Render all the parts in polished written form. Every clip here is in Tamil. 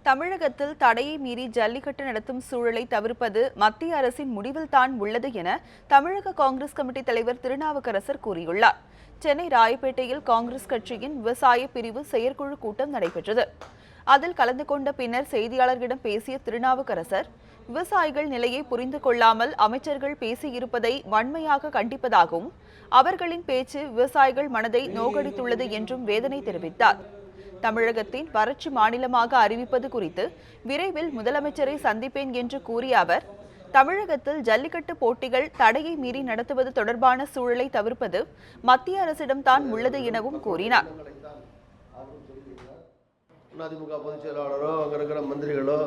தமிழகத்தில் தடையை மீறி ஜல்லிக்கட்டு நடத்தும் சூழலை தவிர்ப்பது மத்திய அரசின் முடிவில்தான் உள்ளது என தமிழக காங்கிரஸ் கமிட்டி தலைவர் திருநாவுக்கரசர் கூறியுள்ளார். சென்னை ராயப்பேட்டையில் காங்கிரஸ் கட்சியின் விவசாய பிரிவு செயற்குழு கூட்டம் நடைபெற்றது. அதில் கலந்து கொண்ட பின்னர் செய்தியாளர்களிடம் பேசிய திருநாவுக்கரசர், விவசாயிகள் நிலையை புரிந்து கொள்ளாமல் அமைச்சர்கள் பேசியிருப்பதை வன்மையாக கண்டிப்பதாகவும், அவர்களின் பேச்சு விவசாயிகள் மனதை நோகடித்துள்ளது என்றும் வேதனை தெரிவித்தார். தமிழகத்தின் வறட்சி மாநிலமாக அறிவிப்பது குறித்து விரைவில் முதலமைச்சரை சந்திப்பேன் என்று கூறிய அவர், தமிழகத்தில் ஜல்லிக்கட்டு போட்டிகள் தடையை மீறி நடத்துவது தொடர்பான சூழலை தவிர்ப்பது மத்திய அரசிடம்தான் உள்ளது எனவும் கூறினார். அதிமுக பொதுச் செயலாளரோ அங்கே இருக்கிற மந்திரிகளோ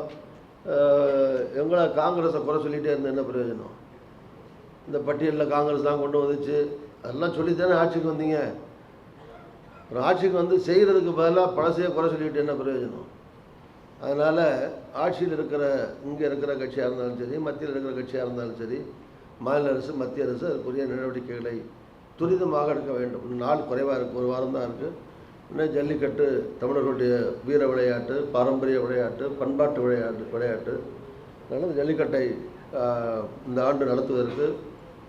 எங்களை காங்கிரஸை குறை சொல்லிகிட்டே இருந்த என்ன பிரயோஜனம்? இந்த பட்டியலில் காங்கிரஸ் தான் கொண்டு வந்துச்சு, அதெல்லாம் சொல்லித்தானே ஆட்சிக்கு வந்தீங்க. ஒரு ஆட்சிக்கு வந்து செய்கிறதுக்கு பதிலாக பழசையை குறை சொல்லிக்கிட்டு என்ன பிரயோஜனம்? அதனால் ஆட்சியில் இருக்கிற இங்கே இருக்கிற கட்சியாக இருந்தாலும் சரி, மத்தியில் இருக்கிற கட்சியாக இருந்தாலும் சரி, மாநில அரசு மத்திய அரசு அதுக்குரிய நடவடிக்கைகளை துரிதமாக எடுக்க வேண்டும். நாள் குறைவாக இருக்குது, ஒரு வாரம் தான் இருக்குது. இன்னும் ஜல்லிக்கட்டு தமிழர்களுடைய வீர விளையாட்டு, பாரம்பரிய விளையாட்டு, பண்பாட்டு விளையாட்டு. அதனால் ஜல்லிக்கட்டை இந்த ஆண்டு நடத்துவதற்கு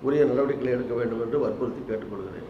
உரிய நடவடிக்கைகளை எடுக்க வேண்டும் என்று வற்புறுத்தி கேட்டுக்கொள்கிறேன்.